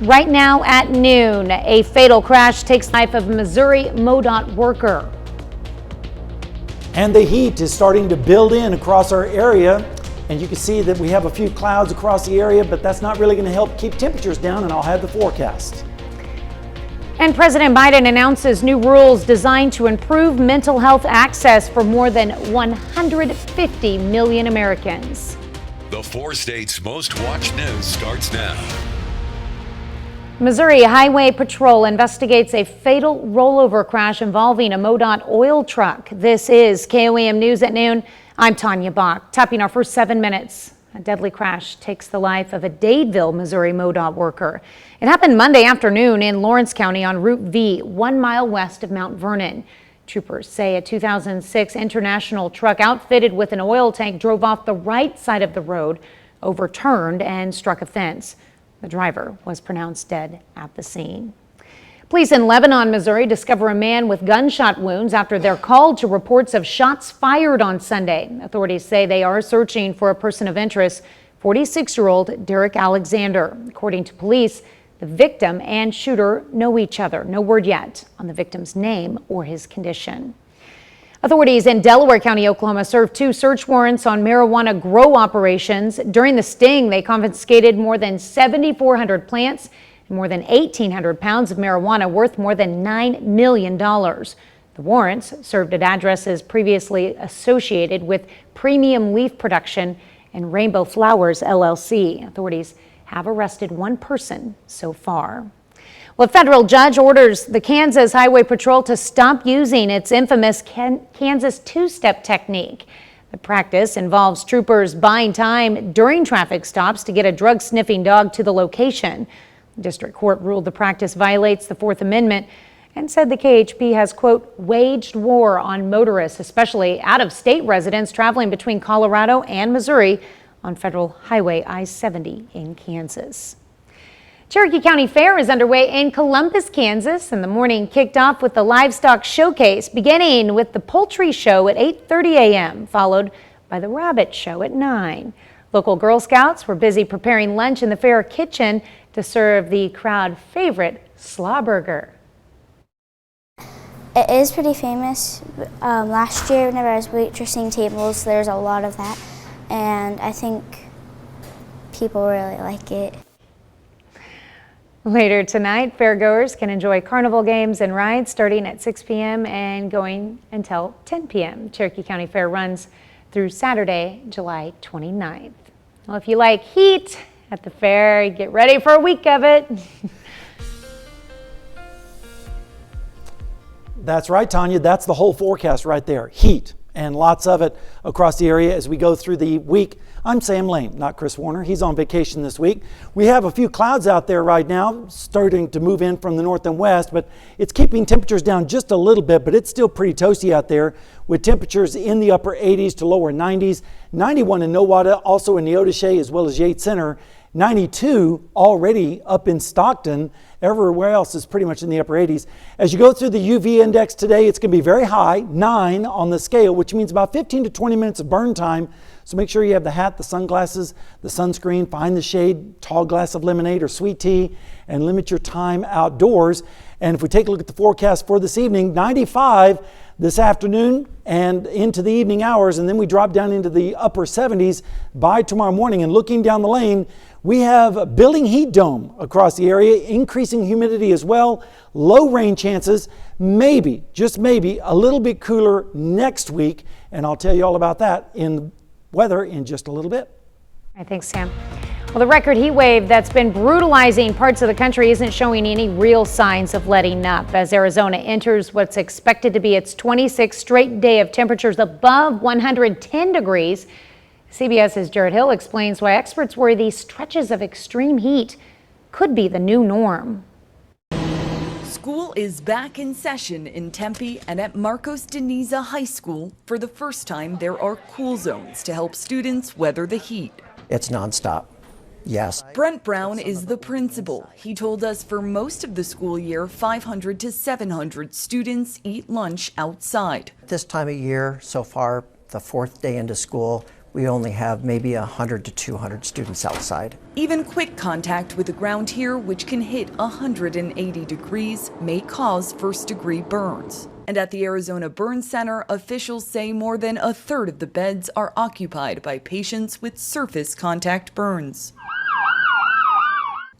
Right now at noon, a fatal crash takes the life of a Missouri MoDOT worker. And the heat is starting to build in across our area. And you can see that we have a few clouds across the area, but that's not really going to help keep temperatures down, and I'll have the forecast. And President Biden announces new rules designed to improve mental health access for more than 150 million Americans. The 4 states' most watched news starts now. Missouri Highway Patrol investigates a fatal rollover crash involving a MoDOT oil truck. This is KOAM News at noon. I'm Tanya Bach. Topping our first 7 minutes. A deadly crash takes the life of a Dadeville, Missouri MoDOT worker. It happened Monday afternoon in Lawrence County on Route V, 1 mile west of Mount Vernon. Troopers say a 2006 International truck outfitted with an oil tank drove off the right side of the road, overturned, and struck a fence. The driver was pronounced dead at the scene. Police in Lebanon, Missouri discover a man with gunshot wounds after they're called to reports of shots fired on Sunday. Authorities say they are searching for a person of interest, 46-year-old Derek Alexander. According to police, the victim and shooter know each other. No word yet on the victim's name or his condition. Authorities in Delaware County, Oklahoma, served 2 search warrants on marijuana grow operations. During the sting, they confiscated more than 7,400 plants and more than 1,800 pounds of marijuana worth more than $9 million. The warrants served at addresses previously associated with Premium Leaf Production and Rainbow Flowers, LLC. Authorities have arrested 1 person so far. Well, a federal judge orders the Kansas Highway Patrol to stop using its infamous Kansas two-step technique. The practice involves troopers buying time during traffic stops to get a drug-sniffing dog to the location. The district court ruled the practice violates the Fourth Amendment and said the KHP has, quote, waged war on motorists, especially out-of-state residents traveling between Colorado and Missouri on Federal Highway I-70 in Kansas. Cherokee County Fair is underway in Columbus, Kansas, and the morning kicked off with the livestock showcase, beginning with the poultry show at 8:30 a.m., followed by the rabbit show at 9. Local Girl Scouts were busy preparing lunch in the fair kitchen to serve the crowd favorite slaw burger. It is pretty famous. Last year, whenever I was waitressing tables, there's a lot of that, and I think people really like it. Later tonight, fairgoers can enjoy carnival games and rides starting at 6 p.m. and going until 10 p.m. Cherokee County Fair runs through Saturday, July 29th. Well, if you like heat at the fair, get ready for a week of it. That's right, Tanya. That's the whole forecast right there. Heat, and lots of it across the area as we go through the week. I'm Sam Lane, not Chris Warner. He's on vacation this week. We have a few clouds out there right now, starting to move in from the north and west, but it's keeping temperatures down just a little bit, but it's still pretty toasty out there with temperatures in the upper 80s to lower 90s. 91 in Nowata, also in Neodesha as well as Yates Center. 92 already up in Stockton. Everywhere else is pretty much in the upper 80s. As you go through the UV index today, it's going to be very high, 9 on the scale, which means about 15 to 20 minutes of burn time. So make sure you have the hat, the sunglasses, the sunscreen, find the shade, tall glass of lemonade or sweet tea, and limit your time outdoors. And if we take a look at the forecast for this evening, 95 this afternoon and into the evening hours, and then we drop down into the upper 70s by tomorrow morning. And looking down the lane, we have a building heat dome across the area, increasing humidity as well, low rain chances, maybe, just maybe, a little bit cooler next week, and I'll tell you all about that in weather in just a little bit. I think, Sam. Well, the record heat wave that's been brutalizing parts of the country isn't showing any real signs of letting up as Arizona enters what's expected to be its 26th straight day of temperatures above 110 degrees. CBS's Jared Hill explains why experts worry these stretches of extreme heat could be the new norm. School is back in session in Tempe and at Marcos de Niza High School. For the first time, there are cool zones to help students weather the heat. It's nonstop. Yes. Brent Brown is the principal. He told us for most of the school year, 500 to 700 students eat lunch outside. This time of year, so far, the 4th day into school, We only have maybe 100 to 200 students outside. Even quick contact with the ground here, which can hit 180 degrees, may cause first-degree burns. And at the Arizona Burn Center, officials say more than a third of the beds are occupied by patients with surface contact burns.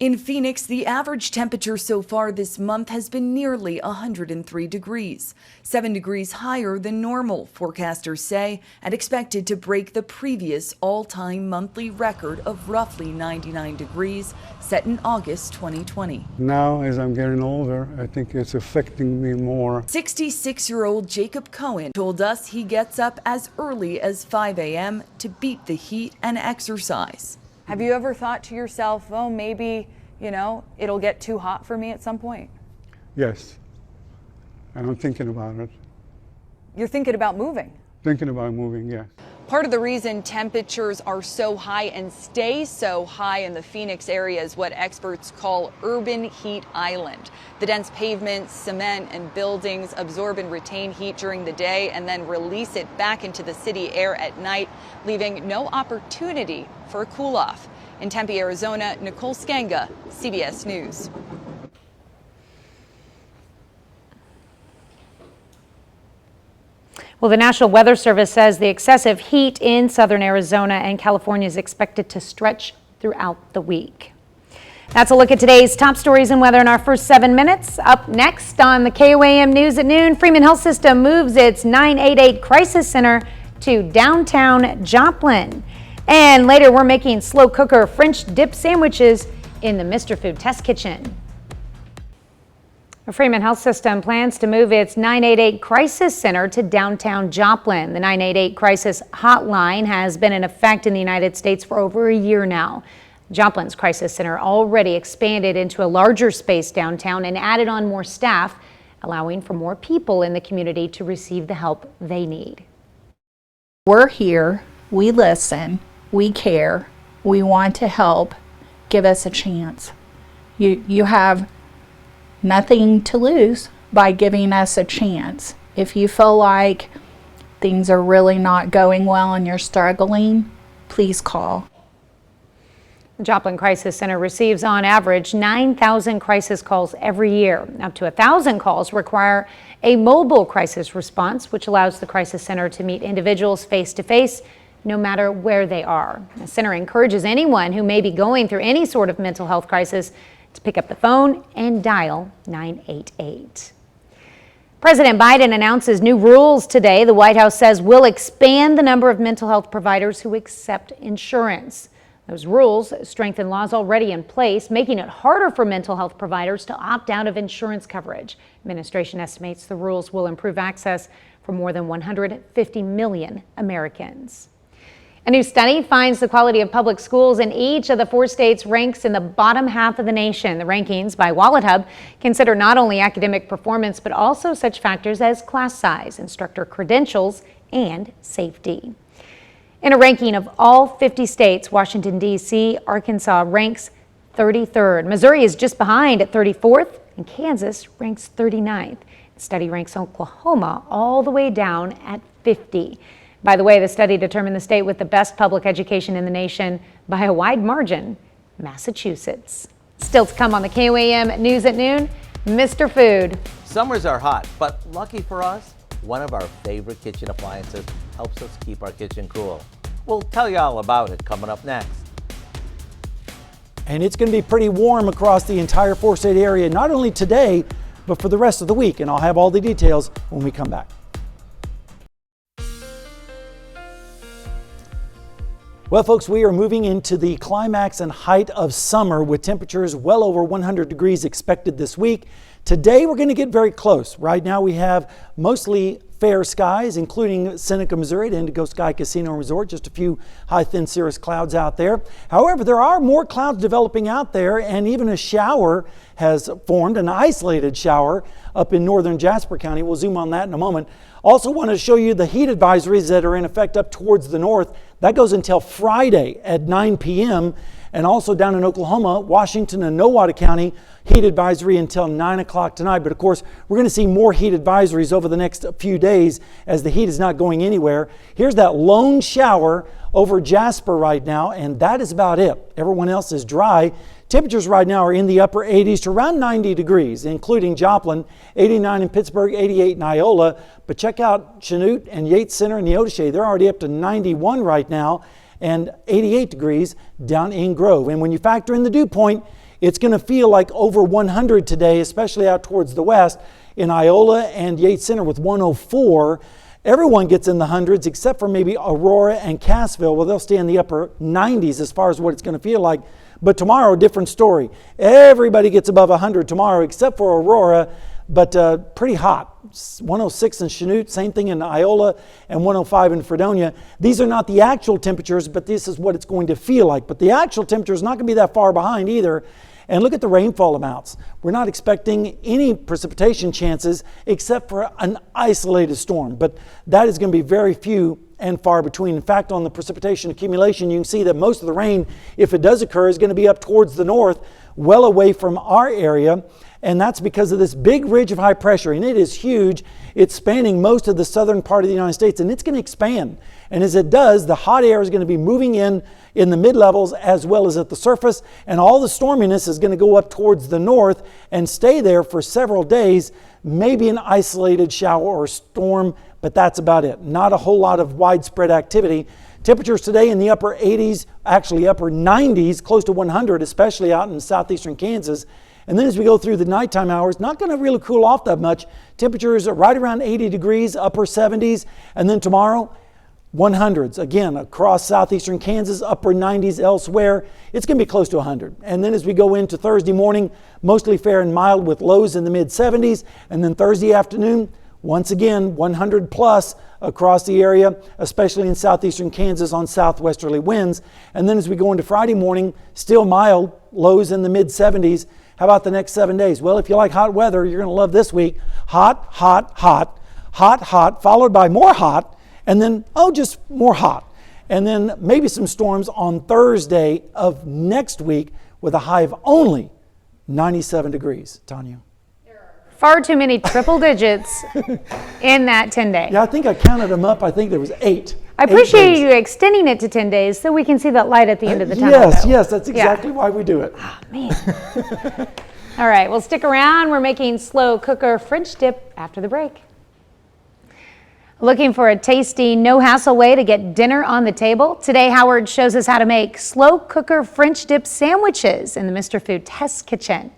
In Phoenix, the average temperature so far this month has been nearly 103 degrees, 7 degrees higher than normal, forecasters say, and expected to break the previous all-time monthly record of roughly 99 degrees set in August 2020. Now, as I'm getting older, I think it's affecting me more. 66-year-old Jacob Cohen told us he gets up as early as 5 a.m. to beat the heat and exercise. Have you ever thought to yourself, oh, maybe, it'll get too hot for me at some point? Yes, and I'm thinking about it. You're thinking about moving? Thinking about moving, yes. Part of the reason temperatures are so high and stay so high in the Phoenix area is what experts call urban heat island. The dense pavements, cement, and buildings absorb and retain heat during the day and then release it back into the city air at night, leaving no opportunity for a cool-off. In Tempe, Arizona, Nicole Skenga, CBS News. Well, the National Weather Service says the excessive heat in southern Arizona and California is expected to stretch throughout the week. That's a look at today's top stories and weather in our first 7 minutes. Up next on the KOAM News at noon, Freeman Health System moves its 988 Crisis Center to downtown Joplin. And later, we're making slow cooker French dip sandwiches in the Mr. Food Test Kitchen. The Freeman Health System plans to move its 988 Crisis Center to downtown Joplin. The 988 Crisis Hotline has been in effect in the United States for over a year now. Joplin's Crisis Center already expanded into a larger space downtown and added on more staff, allowing for more people in the community to receive the help they need. We're here, we listen, we care, we want to help. Give us a chance. You have nothing to lose by giving us a chance. If you feel like things are really not going well and you're struggling, please call. The Joplin Crisis Center receives on average 9,000 crisis calls every year. Up to 1,000 calls require a mobile crisis response, which allows the Crisis Center to meet individuals face to face, no matter where they are. The center encourages anyone who may be going through any sort of mental health crisis to pick up the phone and dial 988. President Biden announces new rules today. The White House says will expand the number of mental health providers who accept insurance. Those rules strengthen laws already in place, making it harder for mental health providers to opt out of insurance coverage. Administration estimates the rules will improve access for more than 150 million Americans. A new study finds the quality of public schools in each of the 4 states ranks in the bottom half of the nation. The rankings by WalletHub consider not only academic performance, but also such factors as class size, instructor credentials, and safety. In a ranking of all 50 states, Washington, D.C., Arkansas ranks 33rd. Missouri is just behind at 34th, and Kansas ranks 39th. The study ranks Oklahoma all the way down at 50. By the way, the study determined the state with the best public education in the nation by a wide margin, Massachusetts. Still to come on the KOAM News at noon, Mr. Food. Summers are hot, but lucky for us, one of our favorite kitchen appliances helps us keep our kitchen cool. We'll tell you all about it coming up next. And it's going to be pretty warm across the entire 4-state area, not only today, but for the rest of the week. And I'll have all the details when we come back. Well, folks, we are moving into the climax and height of summer with temperatures well over 100 degrees expected this week. Today, we're going to get very close. Right now, we have mostly fair skies, including Seneca, Missouri, at Indigo Sky Casino and Resort. Just a few high, thin cirrus clouds out there. However, there are more clouds developing out there, and even a shower has formed, an isolated shower up in northern Jasper County. We'll zoom on that in a moment. Also want to show you the heat advisories that are in effect up towards the north. That goes until Friday at 9 p.m. And also down in Oklahoma, Washington and Nowata County, heat advisory until 9 o'clock tonight. But of course, we're going to see more heat advisories over the next few days as the heat is not going anywhere. Here's that lone shower over Jasper right now, and that is about it. Everyone else is dry. Temperatures right now are in the upper 80s to around 90 degrees, including Joplin, 89 in Pittsburgh, 88 in Iola. But check out Chanute and Yates Center and Neodesha. They're already up to 91 right now and 88 degrees down in Grove. And when you factor in the dew point, it's going to feel like over 100 today, especially out towards the west in Iola and Yates Center with 104. Everyone gets in the hundreds except for maybe Aurora and Cassville. Well, they'll stay in the upper 90s as far as what it's going to feel like. But tomorrow, different story. Everybody gets above 100 tomorrow except for Aurora, but pretty hot. 106 in Chanute, same thing in Iola, and 105 in Fredonia. These are not the actual temperatures, but this is what it's going to feel like. But the actual temperature is not going to be that far behind either. And look at the rainfall amounts. We're not expecting any precipitation chances except for an isolated storm, but that is going to be very few and far between. In fact, on the precipitation accumulation, you can see that most of the rain, if it does occur, is going to be up towards the north, well away from our area. And that's because of this big ridge of high pressure, and it is huge. It's spanning most of the southern part of the United States, and it's going to expand. And as it does, the hot air is going to be moving in the mid-levels as well as at the surface, and all the storminess is going to go up towards the north and stay there for several days, maybe an isolated shower or storm, but that's about it. Not a whole lot of widespread activity. Temperatures today in the upper 80s, actually upper 90s, close to 100, especially out in southeastern Kansas. And then as we go through the nighttime hours, not going to really cool off that much. Temperatures are right around 80 degrees, upper 70s. And then tomorrow, 100s. Again, across southeastern Kansas, upper 90s elsewhere. It's going to be close to 100. And then as we go into Thursday morning, mostly fair and mild with lows in the mid 70s. And then Thursday afternoon, once again, 100 plus across the area, especially in southeastern Kansas on southwesterly winds. And then as we go into Friday morning, still mild, lows in the mid 70s. How about the next 7 days? Well, if you like hot weather, you're going to love this week. Hot, hot, hot, hot, hot, followed by more hot, and then, just more hot. And then maybe some storms on Thursday of next week with a high of only 97 degrees. Tanya. Far too many triple digits in that 10-day. Yeah, I think I counted them up. I think there was 8. I appreciate you extending it to 10 days so we can see that light at the end of the tunnel. Yes, that's exactly why we do it. Oh, man. All right, well, stick around. We're making slow cooker French dip after the break. Looking for a tasty, no-hassle way to get dinner on the table? Today, Howard shows us how to make slow cooker French dip sandwiches in the Mr. Food Test Kitchen.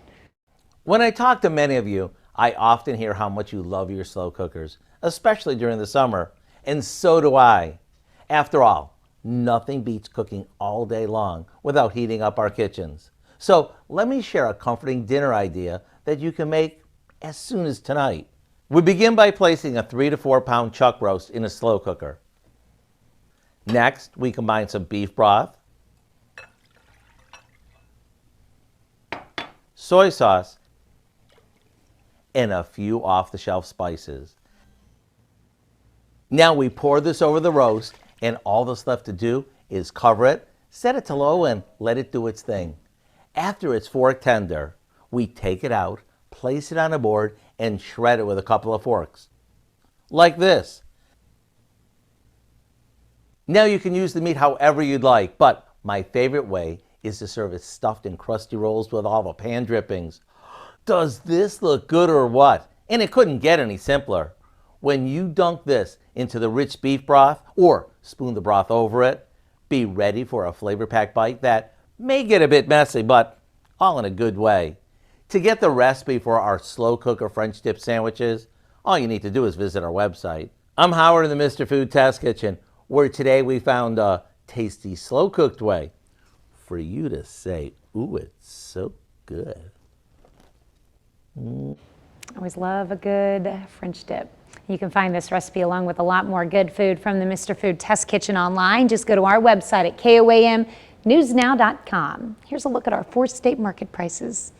When I talk to many of you, I often hear how much you love your slow cookers, especially during the summer, and so do I. After all, nothing beats cooking all day long without heating up our kitchens. So let me share a comforting dinner idea that you can make as soon as tonight. We begin by placing a 3 to 4 pound chuck roast in a slow cooker. Next, we combine some beef broth, soy sauce, and a few off-the-shelf spices. Now we pour this over the roast, and all that's left to do is cover it, set it to low, and let it do its thing. After it's fork tender, we take it out, place it on a board, and shred it with a couple of forks. Like this. Now you can use the meat however you'd like, but my favorite way is to serve it stuffed in crusty rolls with all the pan drippings. Does this look good or what? And it couldn't get any simpler. When you dunk this into the rich beef broth or spoon the broth over it, be ready for a flavor-packed bite that may get a bit messy, but all in a good way. To get the recipe for our slow cooker French dip sandwiches, all you need to do is visit our website. I'm Howard in the Mr. Food Test Kitchen, where today we found a tasty slow cooked way for you to say, ooh, it's so good. Always love a good French dip. You can find this recipe along with a lot more good food from the Mr. Food Test Kitchen online. Just go to our website at KOAMnewsnow.com. Here's a look at our 4 state market prices.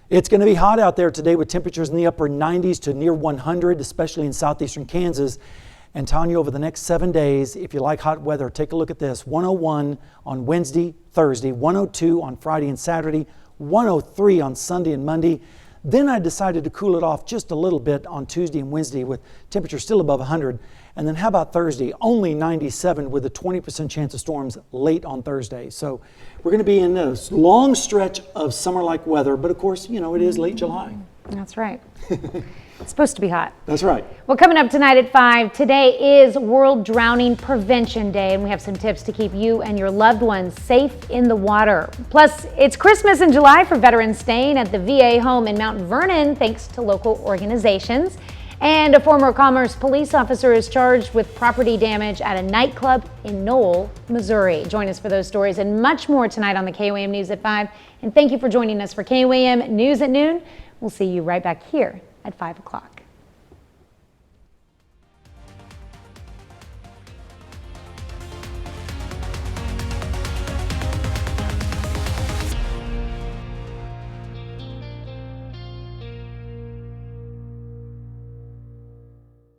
It's going to be hot out there today with temperatures in the upper 90s to near 100, especially in southeastern Kansas. And Tanya, over the next 7 days, if you like hot weather, take a look at this. 101 on Wednesday, Thursday, 102 on Friday and Saturday, 103 on Sunday and Monday. Then I decided to cool it off just a little bit on Tuesday and Wednesday with temperatures still above 100. And then how about Thursday? Only 97 with a 20% chance of storms late on Thursday. So we're going to be in this long stretch of summer-like weather. But of course, you know, it is late July. That's right. It's supposed to be hot. That's right. Well, coming up tonight at 5, today is World Drowning Prevention Day, and we have some tips to keep you and your loved ones safe in the water. Plus, it's Christmas in July for veterans staying at the VA home in Mount Vernon, thanks to local organizations. And a former Commerce police officer is charged with property damage at a nightclub in Knoll, Missouri. Join us for those stories and much more tonight on the KOAM News at 5. And thank you for joining us for KOAM News at Noon. We'll see you right back here at 5 o'clock.